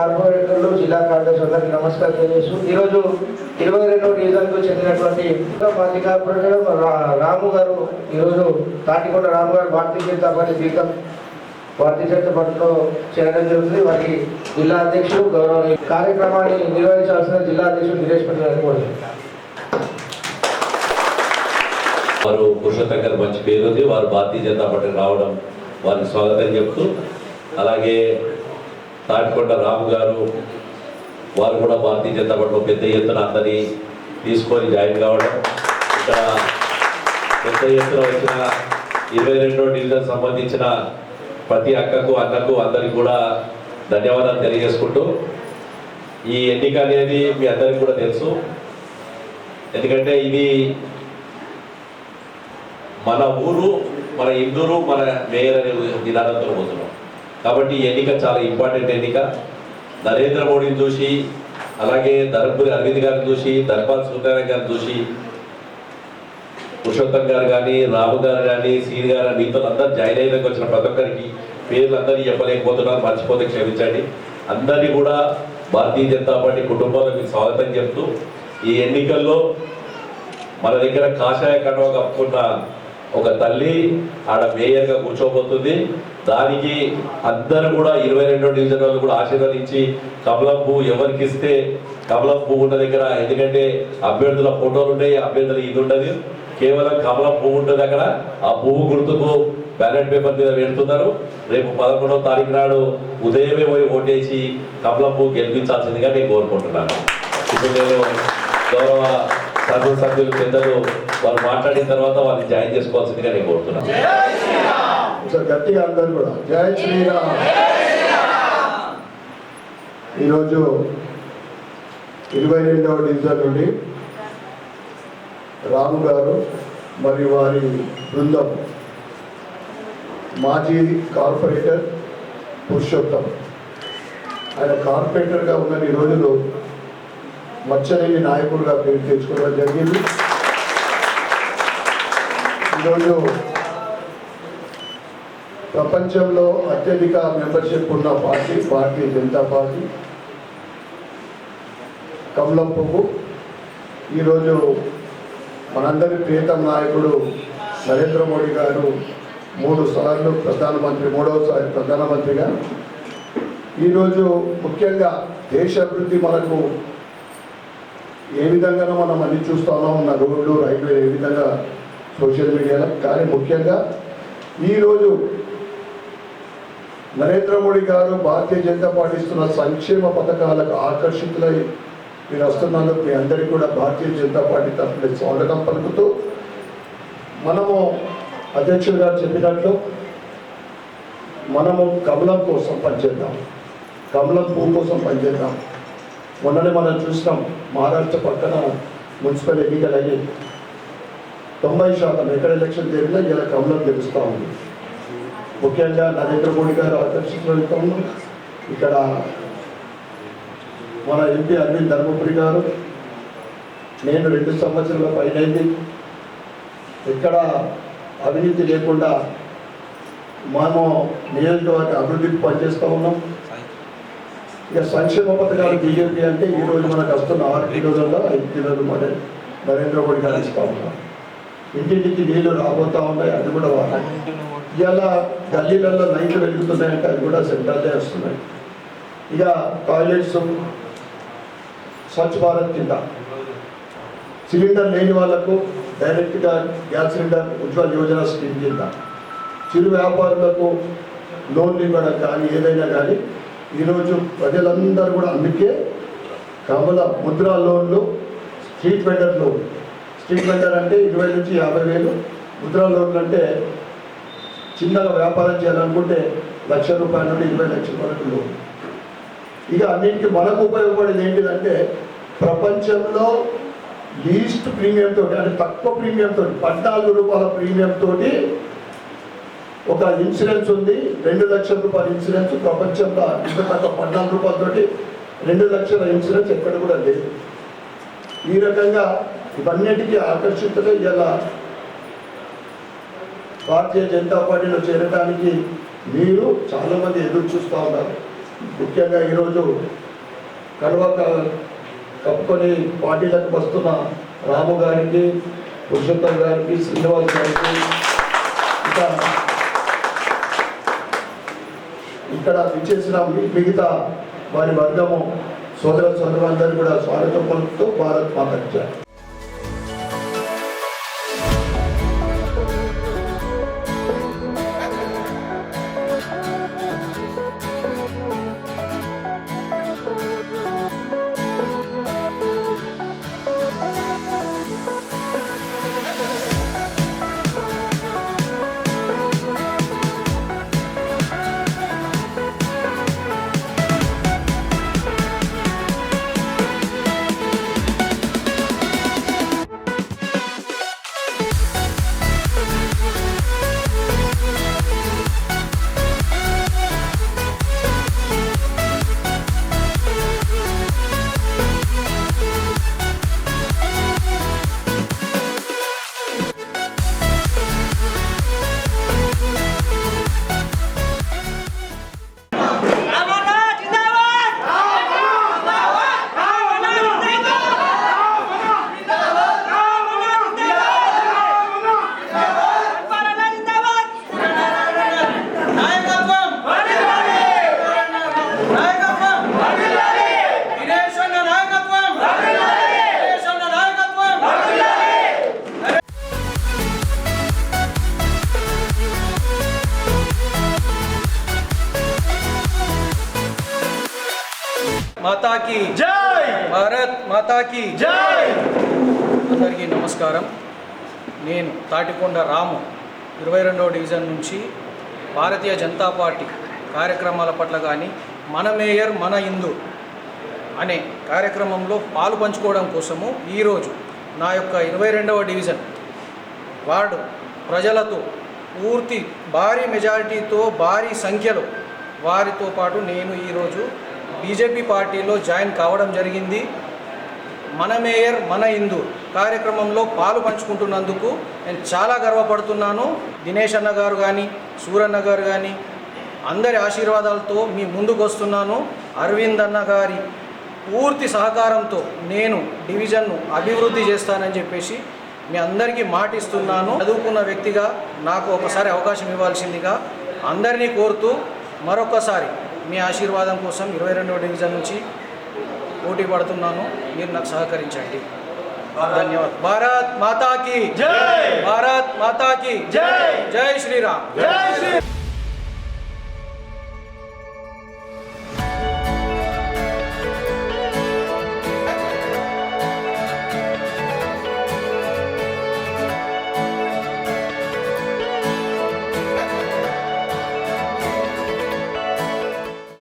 కార్పొరేటర్లు, జిల్లా కార్యదర్శి అందరికీ నమస్కారం తెలియజేస్తూ ఈరోజు 22వ డివిజన్కు చెందినటువంటి మాజీ కార్పొరేటర్ రాము గారు ఈరోజు తాటికొండ రాము గారు భారతీయ జనతా పార్టీ బీకం భారతీయ జనతా పార్టీలో చేరడం జరుగుతుంది. వారికి జిల్లా అధ్యక్షుడు గౌరవ కార్యక్రమాన్ని నిర్వహించాల్సిన జిల్లా అధ్యక్షుడు దినేష్ పటేల్ గారిని కోరుతున్నాను. వారు పురుషోత్తం గారు మంచి పేరు ఉంది. వారు భారతీయ జనతా పార్టీ రావడం వారికి స్వాగతం చెప్తూ, అలాగే తాటికొండ రాము గారు వారు కూడా భారతీయ జనతా పార్టీలో పెద్ద ఎత్తున అందరినీ తీసుకొని జాయిన్ కావడం, ఇక్కడ పెద్ద ఎత్తున వచ్చిన 22వ డివిజన్ సంబంధించిన ప్రతి అక్కకు అన్నకు అందరికి కూడా ధన్యవాదాలు తెలియజేసుకుంటూ, ఈ ఎన్నిక అనేది మీ అందరికీ కూడా తెలుసు. ఎందుకంటే ఇది మన ఊరు, మన ఇందూరు, మన మేయర్ అనే విధానంతో పోతున్నాం కాబట్టి ఈ ఎన్నిక చాలా ఇంపార్టెంట్ ఎన్నిక. నరేంద్ర మోడీని చూసి, అలాగే ధర్మపురి అరవింద్ గారిని చూసి, ధర్మాల్ సూర్యనారాయణ గారిని చూసి, పురుషోత్తం గారు కానీ, రాము గారు కానీ, సీని గారు మీతో అందరు జాయిన్ అయ్యేందుకు వచ్చిన ప్రతి ఒక్కరికి పేర్లు అందరినీ చెప్పలేకపోతున్నారు, మర్చిపోతే క్షమించండి. అందరినీ కూడా భారతీయ జనతా పార్టీ కుటుంబాలకు స్వాగతం చెప్తూ, ఈ ఎన్నికల్లో మన దగ్గర కాషాయ కండువా కప్పుకున్న ఒక తల్లి ఆడ మేయర్గా కూర్చోబోతుంది. దానికి అందరూ కూడా 22వ డివిజన్ వాళ్ళు కూడా ఆశీర్వదించి కమలం పువ్వు ఎవరికి ఇస్తే కమలం పువ్వు ఉన్న దగ్గర, ఎందుకంటే అభ్యర్థుల ఫోటోలు ఉన్నాయి, అభ్యర్థులు ఇది ఉండదు, కేవలం కమలం పువ్వు ఉంటుంది అక్కడ. ఆ పువ్వు గుర్తుకు బ్యాలెట్ పేపర్ మీద పెడుతున్నారు. రేపు 11వ తారీఖు నాడు ఉదయమే పోయి ఓటేసి కమలం పువ్వు గెలిపించాల్సిందిగా నేను కోరుకుంటున్నాను. ఇప్పుడు నేను గౌరవ సభ్యులు పెద్దలు వాళ్ళు మాట్లాడిన తర్వాత వాళ్ళని జాయిన్ చేసుకోవాల్సిందిగా నేను కోరుతున్నాను. గట్టిగా అందరూ కూడా జై శ్రీరామ్. ఈరోజు 22వ డివిజన్ నుండి రాము గారు మరియు వారి బృందం, మాజీ కార్పొరేటర్ పురుషోత్తం, ఆయన కార్పొరేటర్గా ఉన్న ఈ రోజులు మచ్చలేని నాయకుడిగా పేరు తెచ్చుకోవడం జరిగింది. ఈరోజు ప్రపంచంలో అత్యధిక మెంబర్షిప్ ఉన్న పార్టీ భారతీయ జనతా పార్టీ. కమలం పువ్వు ఈరోజు మనందరి ప్రియతమ నాయకుడు నరేంద్ర మోడీ గారు 3 సార్లు ప్రధానమంత్రి, 3వసారి ప్రధానమంత్రిగా. ఈరోజు ముఖ్యంగా దేశ అభివృద్ధి మనకు ఏ విధంగానో మనం అన్ని చూస్తూ ఉన్నాం, ఉన్న రోడ్లు, రైల్వే, ఏ విధంగా సోషల్ మీడియాలో. కానీ ముఖ్యంగా ఈరోజు నరేంద్ర మోడీ గారు భారతీయ జనతా పార్టీ ఇస్తున్న సంక్షేమ పథకాలకు ఆకర్షితులై మీరు వస్తున్నందుకు మీ అందరికీ కూడా భారతీయ జనతా పార్టీ తరఫున స్వాగతం పలుకుతూ, మనము అధ్యక్షుడు గారు చెప్పినట్లు మనము కమలం కోసం పనిచేద్దాం, కమలం పువ్వు కోసం పనిచేద్దాం. మొన్ననే మనం చూసినాం, మహారాష్ట్ర పక్కన మున్సిపల్ ఎన్నికలు అయ్యి 90% ఎక్కడ ఎలక్షన్ జరిగినా ఇలా కమలం గెలుస్తూ ఉంది. ముఖ్యంగా నరేంద్ర మోడీ గారు ఆకర్షితులవుతూ ఉన్నాం. ఇక్కడ మన ఎంపీ అరవింద్ ధర్మపురి గారు, నేను 2 సంవత్సరాల పైనైంది, ఎక్కడ అవినీతి లేకుండా మేము నియోజకవర్గ అభివృద్ధికి పనిచేస్తూ ఉన్నాం. ఇక సంక్షేమ పథకాలు బీజేపీ అంటే ఈరోజు మనకు వస్తున్న 6 కిలోలలో 5 కిలోలు మన నరేంద్ర మోడీ గారు ఇస్తూ ఉన్నాం. ఇంటింటికి నీళ్లు రాబోతూ ఉన్నాయి, అది కూడా వాడాలి. ఇలా గల్లీలలో లైట్లు వెలుగుతున్నాయంటే అది కూడా సెంట్రల్దే వస్తున్నాయి. ఇక టాయిలెట్స్ స్వచ్ఛ భారత్ కింద సిలిండర్ లేని వాళ్లకు డైరెక్ట్గా gas cylinder Ujjwal Yojana scheme కింద, చిరు వ్యాపారులకు లోన్లు ఇవ్వడం కానీ ఏదైనా కానీ ఈరోజు ప్రజలందరూ కూడా అందుకే కమల ముద్రా లోన్లు, street vendor loan. Street vendor అంటే 20 నుంచి 50,000, ముద్రా లోన్లు అంటే చిన్నగా వ్యాపారం చేయాలనుకుంటే ₹1,00,000 నుండి 20 లక్షల వరకు లోన్. ఇక అన్నింటికి మనకు ఉపయోగపడేది ఏంటిదంటే ప్రపంచంలో లీస్ట్ ప్రీమియం తోటి, అంటే తక్కువ ప్రీమియం తోటి, ₹14 ప్రీమియం తోటి ఒక ఇన్సూరెన్స్ ఉంది. ₹2,00,000 ఇన్సూరెన్స్ ప్రపంచంలో ఇంత తక్కువ ₹14 తోటి 2 లక్షల ఇన్సూరెన్స్ ఎక్కడ కూడా లేదు. ఈ రకంగా ఇవన్నిటికీ ఆకర్షితులై ఇలా భారతీయ జనతా పార్టీలో చేరడానికి మీరు చాలామంది ఎదురు చూస్తూ ఉన్నారు. ముఖ్యంగా ఈరోజు కప్పుకొని పార్టీలకు వస్తున్న రాము గారికి, పురుషోత్తం గారికి, శ్రీనివాస్ గారికి, ఇంకా ఇక్కడ విచ్చేసిన మిగతా వారి వర్గము సోదరులందరూ కూడా స్వాగతం పలుకుతూ భారత్ మాతాకి జై. మాతా కీ జై, భారత్ మాతా కీ జై. అందరికీ నమస్కారం. నేను తాటికొండ రాము 22వ డివిజన్ నుంచి భారతీయ జనతా పార్టీ కార్యక్రమాల పట్ల కానీ మన మేయర్ మన హిందూ అనే కార్యక్రమంలో పాలు పంచుకోవడం కోసము ఈరోజు నా యొక్క 22వ డివిజన్ వార్డు ప్రజలతో పూర్తి భారీ మెజారిటీతో భారీ సంఖ్యలో వారితో పాటు నేను ఈరోజు బీజేపీ పార్టీలో జాయిన్ కావడం జరిగింది. మన మేయర్ మన హిందూ కార్యక్రమంలో పాలు పంచుకుంటున్నందుకు నేను చాలా గర్వపడుతున్నాను. దినేష్ అన్న గారు కానీ, సూరన్న గారు కానీ అందరి ఆశీర్వాదాలతో మీ ముందుకు వస్తున్నాను. అరవింద్ అన్న గారి పూర్తి సహకారంతో నేను డివిజన్ను అభివృద్ధి చేస్తానని చెప్పేసి మీ అందరికీ మాటిస్తున్నాను. చదువుకున్న వ్యక్తిగా నాకు ఒకసారి అవకాశం ఇవ్వాల్సిందిగా అందరినీ కోరుతూ మరొకసారి మీ ఆశీర్వాదం కోసం 22వ డివిజన్ నుంచి పోటీ పడుతున్నాను. మీరు నాకు సహకరించండి. ధన్యవాదాలు. భారత్ మాతా కీ జై, భారత్ మాతా కీ జై. జై శ్రీరామ్.